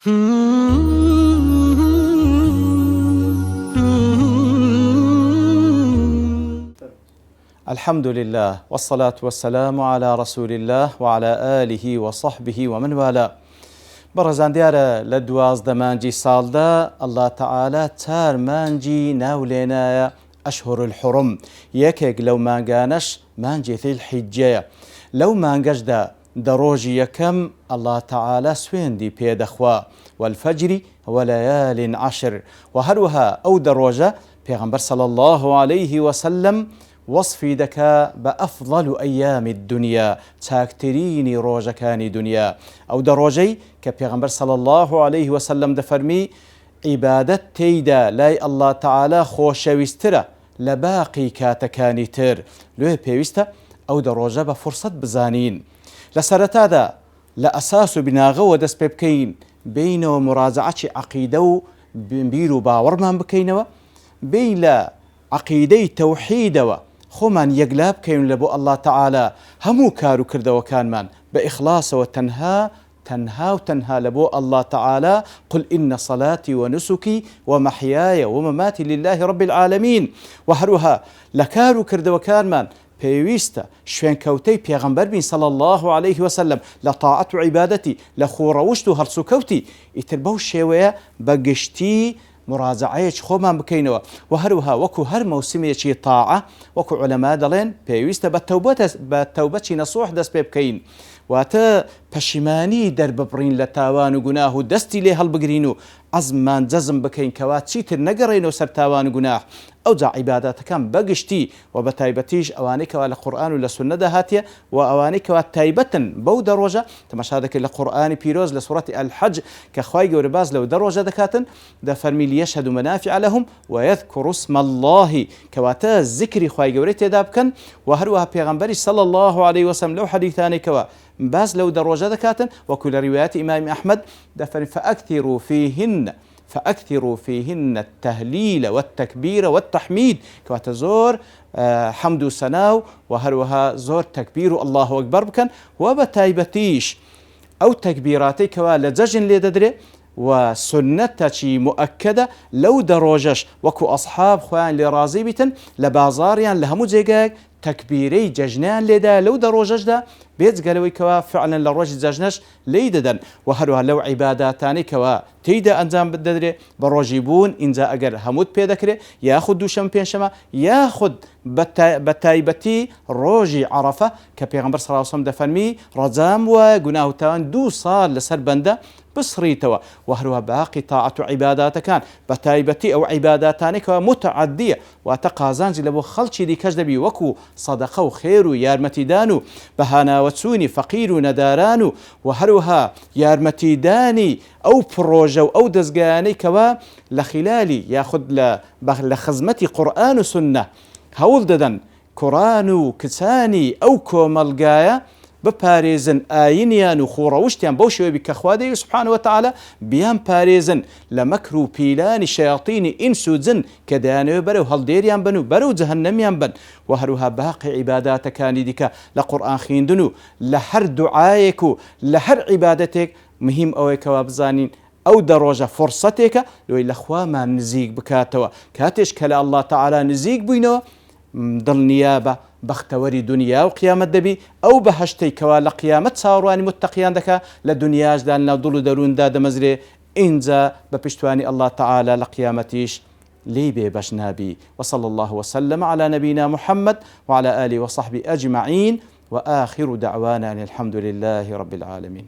الحمد لله والصلاة والسلام على رسول الله وعلى آله وصحبه ومن والاه. بەڕێزان دیارە لە 12 مانجی ساڵدا الله تعالى چار مانجی ناولێنایە ئەشهور الحرم، یەکێک لەو مانگانەش مانجی ذی الحیجەیە. لەو مانگەشدا دەڕۆژی یەکەم الله تعالى سوێندی پێدەخوا والفجر وليال عشر، و هەروەها ئەو دەڕۆژە پێغەمبەر صلی الله عليه وسلم وصفی دەکا بە ئەفضل ئەیامی الدنیا، چاکترینی ڕۆژەکانی دنیا. ئەو دەڕۆژەی کە پێغەمبەر صلی الله عليه وسلم دەفەرمی عیبادەت تێیدا لای الله تعالى خۆشەویسترە لە باقی کاتەکانی تر. لێ پێویستە ئەو دەڕۆژە بە فرسەت بزانین. لە سەرەتادا لە ئەساس و بناغەوە دەست پێ بکەین، بینەوە مراجعەتی عەقیدە و بیر و باوەڕمان بکەینەوە، بین لە عەقیدەی تەوحیدەوە خۆمان یەکلا بکەین لە بۆ الله تعالى هەموو کار و کردەوەکانمان بە ئیخلاسەوە تەنها لە بۆ الله تعالى قل إن صلاتي ونسكي ومحياي ومماتي لله رب العالمين. و هەروەها لە کار و کردەوەکانمان پێویستە شوێنکەوتەی پێغەمبەر بین صلی الله عليه وسلم لە تاعەت و عیبادەتی، لە خۆڕەوشت و هەڵسوکەوتی. ئیتر بەو شێوەیە بەگشتی مراجعەیەکی خۆمان بکەینەوە. و هەروەها وەکو هەر مەوسمێکی تاعە، وەکو عولەما دەڵێن پێویستە بە تەوبەتی نەسوح دەست پێ بکەین، واتە پەشیمانی دەرببڕین لە تاوان و گوناه و دەستی لێ هەڵبگرین و عەزممان جەزم بکەین کەوا چیتر نەگەڕێنەوە سەر تاوان و گوناه. ئەوجا عیباداتەکان بەگشتی و بە تایبەتیش ئەوانەی کەوا لە قورئان و لە سونەدا هاتیە و ئەوانەی کەوا تایبەتن بەو دەڕۆژە تەماشا دەکەین لە قورئانی پیرۆز لە سوورەتی الحەج کە خوای گەورە باز لەو دەڕۆژە دەکاتن، دەفەرمی لیەشهدوا منافع لهم ويذكروا اسم الله، کەواتە ذکری خوای گەورەی تێدا بکەن. و هەروەها پێغەمبەری صلی الله عليه وسلم لەو حەدیثانەی کەوا باز لەو دەڕۆژە دەکاتن، وەکو لە ڕیوایەتی ئیمامی ئەحمەد دەفەرمی فأكثروا فيهن التهليل والتكبير والتحميد، كواتە زۆر حەمد و سەناو و هەروەها زۆر تەکبیر و الله ئەکبەر بکەن. و بە تایبەتیش ئەو تەکبیراتەی کەوا لە جەژن لێ دەدرێ و سنەتەکی مؤکدە لەو دەڕۆژەش وەکو ئەصحاب خۆیان لێ ڕازی بیتن لە بازاڕیان لە هەموو جێگایەک تەکبیرەی جەژنیان لێدا لەو دەڕۆژەشدا بێجگەلەوەی کەوا فعلەن لە ڕۆژی جەژنەش لی دەدەن. و هەروەها لەو عیباداتانەی کەوا تێیدا ئەنجام بدەدرێ بە ڕۆژی بوون، ئینجا ئەگەر هەمووت پێ دەکرێت یاخود دووشەمە پێنجشەمە یاخود بە تایبەتی ڕۆژی عەرەفە کە پێغەمبەر صلی الله علیه وسلم دەفەرمی ڕەجام وایە گوناه و تاوان 2 ساڵ لەسەر بەندە بسڕیتەوە. و هەروەها باقی تاعەت و عیباداتەکان بە تایبەتی ئەو عیباداتانەی کەوا متعەدیە واتە قازانجی لە بۆ خەڵکی دیکەش دەبی، وەکو سەدەقە و خێر و یارمەتیدان و بەهاناوەچوونی فەقیر و نەداران و هەروەها یارمەتیدانی ئەو پرۆژە و ئەو دەستگایانەی کەوا لە خلالی یاخود لە خزمەتی قورئان و سونە هەوڵ دەدەن کوڕان و کچانی ئەو کۆمەلگایە بپارێزن ئاینیان و خۆڕەوشتیان بەو شێوەیە کە خوا دەیەوێت سوبحانه وتعالى بیان پارێزن لە مەکر و پیلانی شەیاطینی ئینس و جن کە دەیانەوێت بەرەو هەڵدێریان بن و بەرەو جەهەنەمیان بن. و هەروەها باقی عیباداتەکانی دیکە لە قورئان خوێندن و لە هەر دوعایەک و لە هەر عیبادەتێک مهم ئەوەیە کەوا بزانین ئەو دەڕۆژە فرسەتێکە لۆی لە خوامان نزیک بکاتەوە. کاتێش کە لە الله تعالى نزیک بووینەوە دڵنیا بە بەختەوەری دنیا و قیامەت دەبی، ئەو بەهەشتەی کەوا لە قیامەت چاوەڕوانی متەقیان دەکا لە دنیاشدا لەناو دڵ و دەرووندا دەمەزرێ، ئینجا بە پشتوانی الله تعالى لە قیامەتیش لێی بێ بەش نابی. وصلى الله وسلم على نبينا محمد وعلى آله وصحبه أجمعين وآخر دعوانا الحمد لله رب العالمين.